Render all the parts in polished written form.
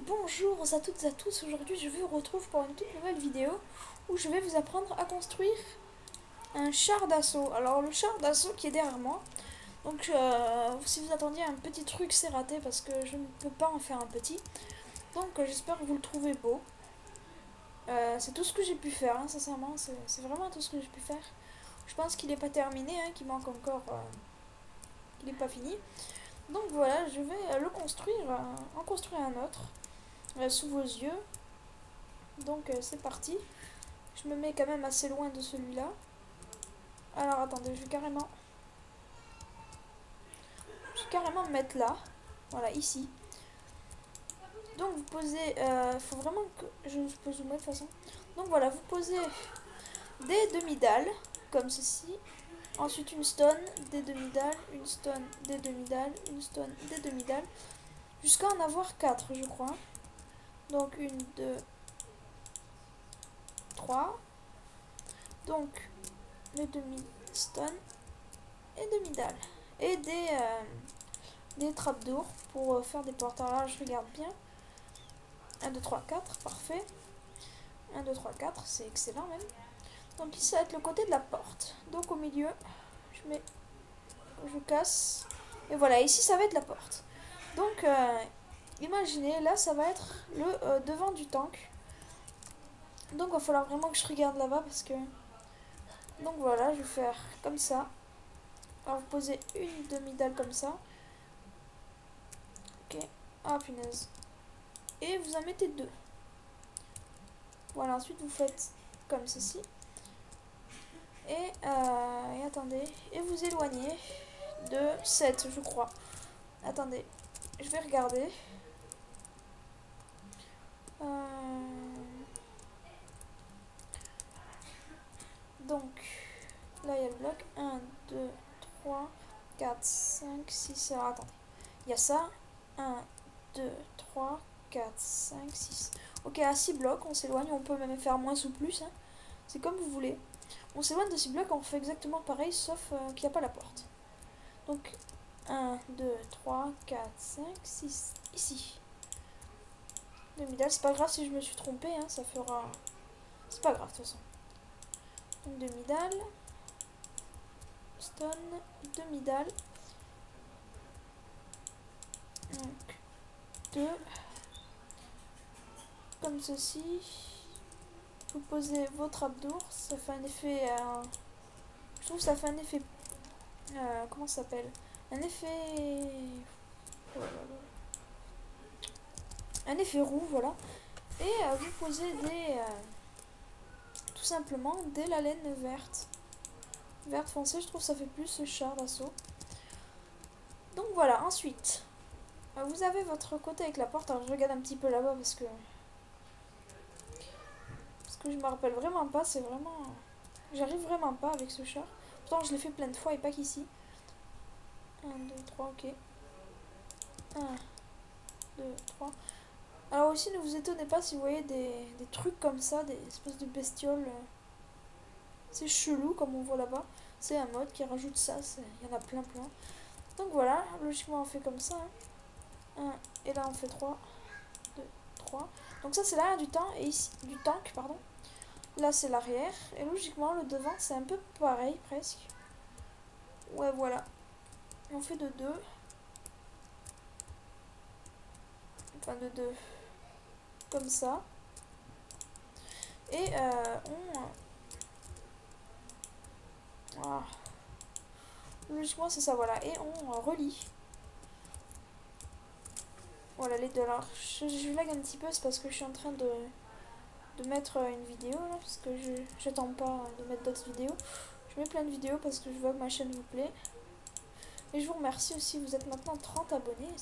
Bonjour à toutes et à tous, aujourd'hui je vous retrouve pour une toute nouvelle vidéo où je vais vous apprendre à construire un char d'assaut. Alors le char d'assaut qui est derrière moi, donc si vous attendiez un petit truc c'est raté parce que je ne peux pas en faire un petit. Donc j'espère que vous le trouvez beau. C'est tout ce que j'ai pu faire, hein, sincèrement, c'est vraiment tout ce que j'ai pu faire. Je pense qu'il n'est pas terminé, hein, qu'il manque encore, qu'il n'est pas fini. Donc voilà, je vais le construire, en construire un autre sous vos yeux. Donc c'est parti. Je me mets quand même assez loin de celui-là. Alors attendez, je vais carrément me mettre là. Voilà, ici. Donc vous posez... Il faut vraiment que... Je peux zoomer de toute façon. Donc voilà, vous posez des demi-dalles, comme ceci. Ensuite une stone, des demi-dalles, une stone, des demi-dalles, une stone, des demi-dalles. Jusqu'à en avoir 4, je crois. Donc une, deux, trois. Donc les demi-stones et demi-dalles. Et des trappes d'ours pour faire des portes. Alors là, je regarde bien. 1, 2, 3, 4, parfait. 1, 2, 3, 4, c'est excellent même. Donc ici, ça va être le côté de la porte. Donc au milieu, je casse. Et voilà, ici, ça va être la porte. Donc, imaginez, là, ça va être le devant du tank. Donc, il va falloir vraiment que je regarde là-bas parce que... Donc voilà, je vais faire comme ça. Alors, vous posez une demi-dalle comme ça. Ok. Ah, punaise. Et vous en mettez 2. Voilà, ensuite vous faites comme ceci. Et attendez, et vous éloignez de 7, je crois. Attendez, je vais regarder. Donc, là il y a le bloc. 1, 2, 3, 4, 5, 6. Alors attendez, il y a ça. 1, 2, 3, 4, 5, 6. Ok, à 6 blocs, on s'éloigne. On peut même faire moins ou plus, hein. C'est comme vous voulez. On s'éloigne de 6 blocs, on fait exactement pareil, sauf qu'il n'y a pas la porte. Donc, 1, 2, 3, 4, 5, 6. Ici. Demi-dalle, c'est pas grave si je me suis trompée, hein, ça fera... C'est pas grave, de toute façon. Donc, demi-dalle. Stone, demi-dalle. Donc, 2. Comme ceci. Vous posez vos trappes d'ours, ça fait un effet... je trouve que ça fait un effet... comment ça s'appelle? Un effet... Oh là là. Un effet roux, voilà. Et vous posez tout simplement des la laine verte. Verte foncée, je trouve que ça fait plus ce char d'assaut. Donc voilà, ensuite, vous avez votre côté avec la porte. Alors je regarde un petit peu là-bas parce que je me rappelle vraiment pas, c'est vraiment... J'arrive vraiment pas avec ce char. Pourtant je l'ai fait plein de fois et pas qu'ici. 1, 2, 3, ok. 1, 2, 3. Alors aussi, ne vous étonnez pas si vous voyez des trucs comme ça, des espèces de bestioles. C'est chelou comme on voit là-bas. C'est un mode qui rajoute ça, il y en a plein. Donc voilà, logiquement on fait comme ça. Hein. 1, et là on fait 3, 2, 3. Donc ça c'est l'arrière du tank, et ici, du tank, pardon. Là c'est l'arrière, et logiquement le devant c'est un peu pareil presque. Ouais voilà. Et on fait de 2. Enfin de 2. Comme ça. Et ah. Logiquement c'est ça, voilà. Et on relie. Voilà les deux. Alors je lag un petit peu, c'est parce que je suis en train de mettre une vidéo là, parce que j'attends pas de mettre d'autres vidéos. Je mets plein de vidéos parce que je vois que ma chaîne vous plaît. Et je vous remercie aussi, vous êtes maintenant 30 abonnés.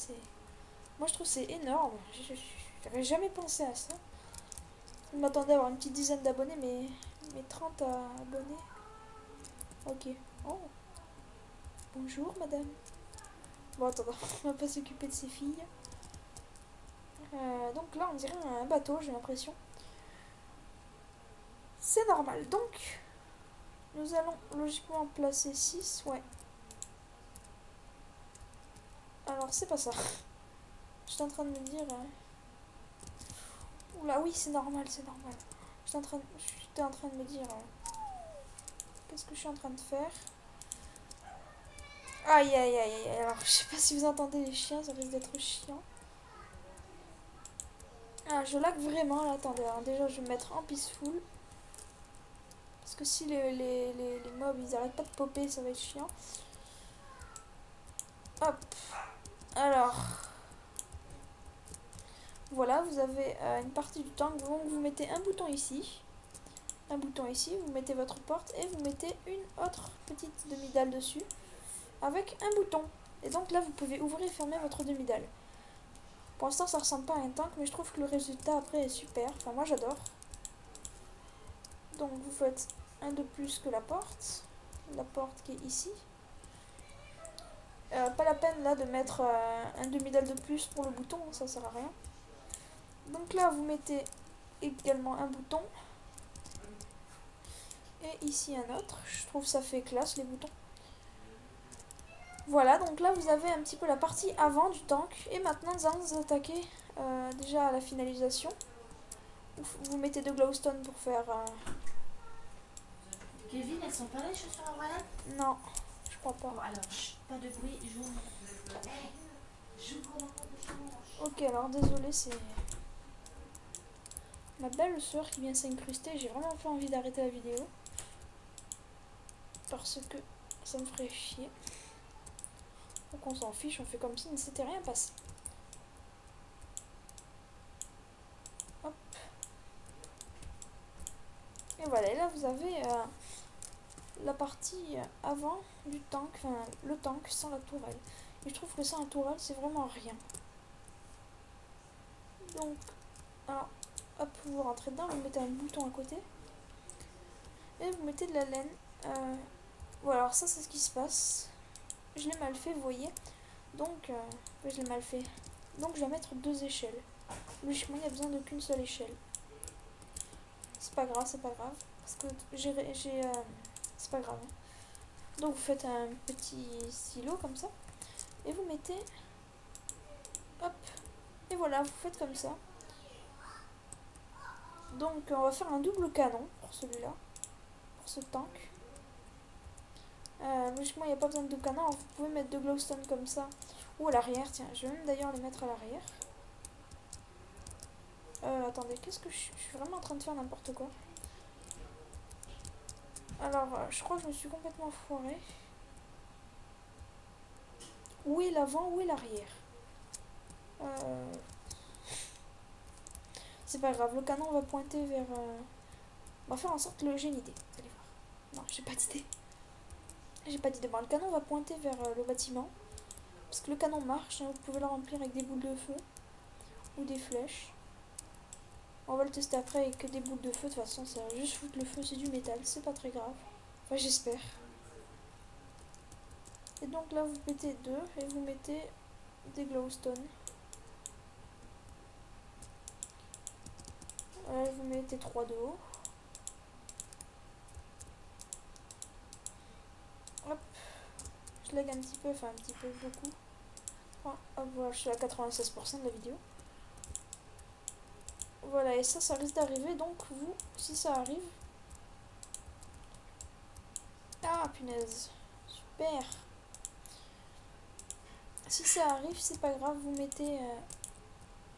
Moi je trouve c'est énorme. J'avais jamais pensé à ça. Je m'attendais à avoir une petite dizaine d'abonnés, mais 30 abonnés. Ok. Oh. Bonjour madame. Bon attends, on va pas s'occuper de ces filles. Donc là on dirait un bateau, j'ai l'impression. C'est normal. Donc nous allons logiquement placer 6. Ouais. Alors c'est pas ça. J'étais en train de me dire... Oula, oui, c'est normal, c'est normal. J'étais en train de me dire... qu'est-ce que je suis en train de faire? Aïe, aïe, aïe, aïe. Alors, je sais pas si vous entendez les chiens, ça risque d'être chiant. Ah, je lag vraiment, là, attendez. Alors, déjà, je vais me mettre en peaceful. Parce que si les mobs, ils arrêtent pas de popper, ça va être chiant. Hop. Alors... Voilà, vous avez une partie du tank. Donc, vous mettez un bouton ici. Un bouton ici, vous mettez votre porte et vous mettez une autre petite demi-dalle dessus. Avec un bouton. Et donc là, vous pouvez ouvrir et fermer votre demi-dalle. Pour l'instant, ça ressemble pas à un tank, mais je trouve que le résultat après est super. Enfin, moi, j'adore. Donc, vous faites un de plus que la porte. La porte qui est ici. Pas la peine là de mettre un demi-dalle de plus pour le bouton, ça sert à rien. Donc là, vous mettez également un bouton. Et ici un autre. Je trouve ça fait classe les boutons. Voilà, donc là vous avez un petit peu la partie avant du tank. Et maintenant nous allons nous attaquer déjà à la finalisation. Vous mettez de glowstone pour faire... Kevin, elles sont pas là les chaussures à voilà? Non, je crois pas. Bon alors, pas de bruit, j'ouvre. J'ouvre la porte de chambre. Ok, alors désolé, c'est ma belle soeur qui vient s'incruster. J'ai vraiment pas envie d'arrêter la vidéo. Parce que ça me ferait chier. Donc on s'en fiche, on fait comme si ne s'était rien passé. Hop. Et voilà, et là vous avez la partie avant du tank, enfin le tank sans la tourelle. Et je trouve que sans la tourelle c'est vraiment rien. Donc, alors, hop, vous rentrez dedans, vous mettez un bouton à côté. Et vous mettez de la laine. Voilà, alors ça c'est ce qui se passe. Je l'ai mal fait, vous voyez. Donc, je l'ai mal fait. Donc je vais mettre 2 échelles. Logiquement, il n'y a besoin d'aucune seule échelle. C'est pas grave, c'est pas grave. Parce que c'est pas grave. Donc vous faites un petit silo comme ça. Et vous mettez... Hop. Et voilà, vous faites comme ça. Donc on va faire un double canon pour celui-là. Pour ce tank. Logiquement, il n'y a pas besoin de double canon. Alors, vous pouvez mettre de glowstone comme ça. Ou à l'arrière, tiens. Je vais même d'ailleurs les mettre à l'arrière. Attendez, qu'est-ce que je suis vraiment en train de faire n'importe quoi. Alors, je crois que je me suis complètement foirée. Où est l'avant, où est l'arrière? C'est pas grave, le canon va pointer vers... On va faire en sorte que j'ai une idée, vous allez voir. Non, j'ai pas d'idée. J'ai pas d'idée. Bon, le canon va pointer vers le bâtiment. Parce que le canon marche, hein, vous pouvez le remplir avec des boules de feu. Ou des flèches. On va le tester après avec des boules de feu. De toute façon, ça va juste foutre le feu, c'est du métal, c'est pas très grave. Enfin, j'espère. Et donc là, vous mettez 2 et vous mettez des glowstone. Vous mettez 3 de haut. Hop. Je lag un petit peu, enfin un petit peu, beaucoup. Hop, voilà, je suis à 96% de la vidéo. Voilà, et ça risque d'arriver, donc vous, si ça arrive... Ah, punaise. Super. Si ça arrive, c'est pas grave, vous mettez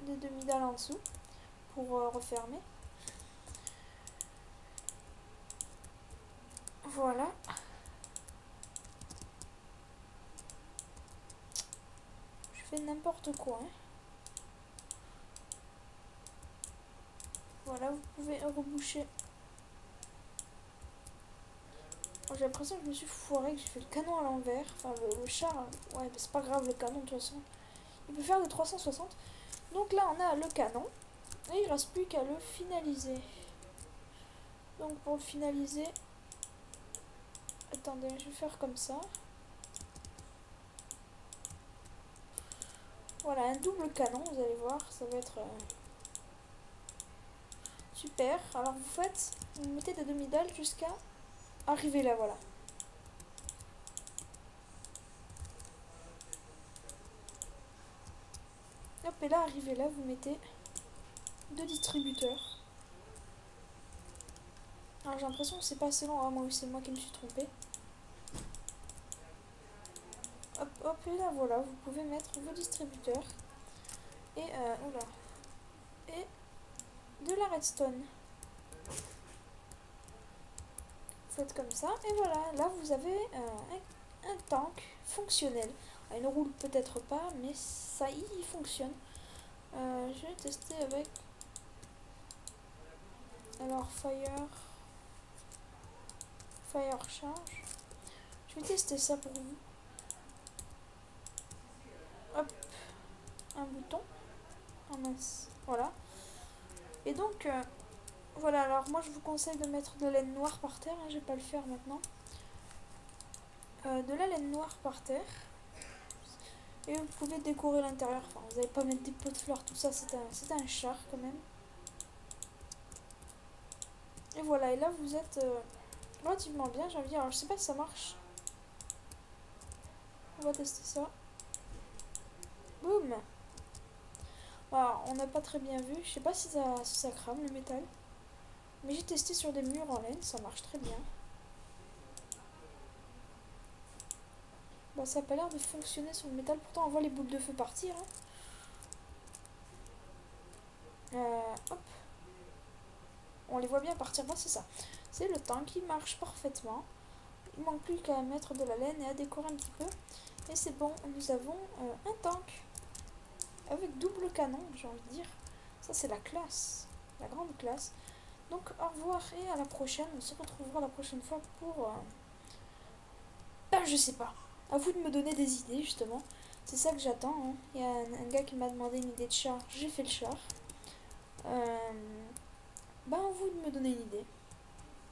des demi-dalles en dessous pour refermer. Voilà. Je fais n'importe quoi. Hein. Voilà, vous pouvez reboucher. J'ai l'impression que je me suis foirée, que j'ai fait le canon à l'envers. Enfin, le char, ouais, mais c'est pas grave, le canon, de toute façon. Il peut faire de 360. Donc là, on a le canon. Et il reste plus qu'à le finaliser. Donc pour le finaliser... Attendez, je vais faire comme ça. Voilà, un double canon, vous allez voir, ça va être... super. Alors vous mettez des demi-dalles jusqu'à arriver là, voilà. Hop, et là, arrivé là, vous mettez 2 distributeurs. Alors j'ai l'impression que c'est pas assez long, à moins que c'est moi qui me suis trompée. Hop, hop, et là voilà, vous pouvez mettre vos distributeurs. Et, oula. Et de la redstone. Faites comme ça, et voilà, là vous avez un tank fonctionnel. Il ne roule peut-être pas, mais ça y fonctionne. Je vais tester avec... Alors, Fire Charge. Je vais tester ça pour vous. Hop, un bouton. Ah mince, voilà. Et donc, voilà, alors moi je vous conseille de mettre de la laine noire par terre, hein, je vais pas le faire maintenant. De la laine noire par terre. Et vous pouvez décorer l'intérieur, enfin vous n'allez pas mettre des pots de fleurs, tout ça, c'est un char quand même. Et voilà, et là vous êtes relativement bien, j'ai envie de dire. Alors je sais pas si ça marche. On va tester ça. Boum. Voilà, on n'a pas très bien vu, je sais pas si ça crame le métal. Mais j'ai testé sur des murs en laine, ça marche très bien. Bon, ça n'a pas l'air de fonctionner sur le métal, pourtant on voit les boules de feu partir. Hein. Hop. On les voit bien partir, bon c'est ça. C'est le tank qui marche parfaitement. Il manque plus qu'à mettre de la laine et à décorer un petit peu. Et c'est bon, nous avons un tank. Avec double canon, j'ai envie de dire. Ça c'est la classe, la grande classe. Donc au revoir et à la prochaine. On se retrouvera la prochaine fois pour... Ben je sais pas. À vous de me donner des idées justement. C'est ça que j'attends. Hein. Il y a un gars qui m'a demandé une idée de char. J'ai fait le char. Ben à vous de me donner une idée.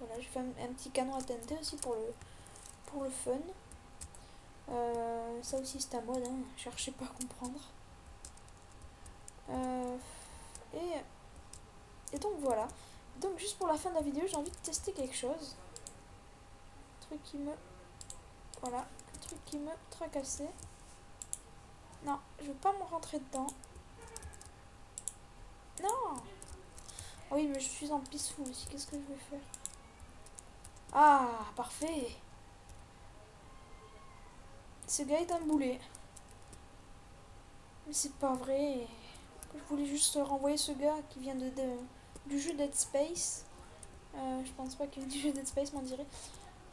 Voilà, j'ai fait un petit canon à TNT aussi pour le fun. Ça aussi c'est un mode, hein. Cherchez pas à comprendre. Et donc voilà. Donc juste pour la fin de la vidéo, j'ai envie de tester quelque chose. Un truc qui me... Voilà, un truc qui me tracassait. Non, je veux pas me rentrer dedans. Non. Ah oui, mais je suis en peaceful aussi, qu'est-ce que je vais faire? Ah, parfait. Ce gars est un boulet. Mais c'est pas vrai. Je voulais juste renvoyer ce gars qui vient du jeu Dead Space. Je pense pas qu'il vienne du jeu Dead Space, m'en dirait.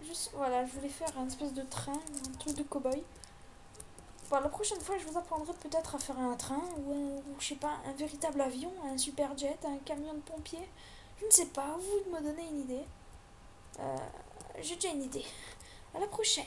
Juste, voilà, je voulais faire un espèce de train, un truc de cow-boy. Bon, la prochaine fois, je vous apprendrai peut-être à faire un train ou je sais pas, un véritable avion, un super jet, un camion de pompier. Je ne sais pas, à vous de me donner une idée. J'ai déjà une idée. À la prochaine.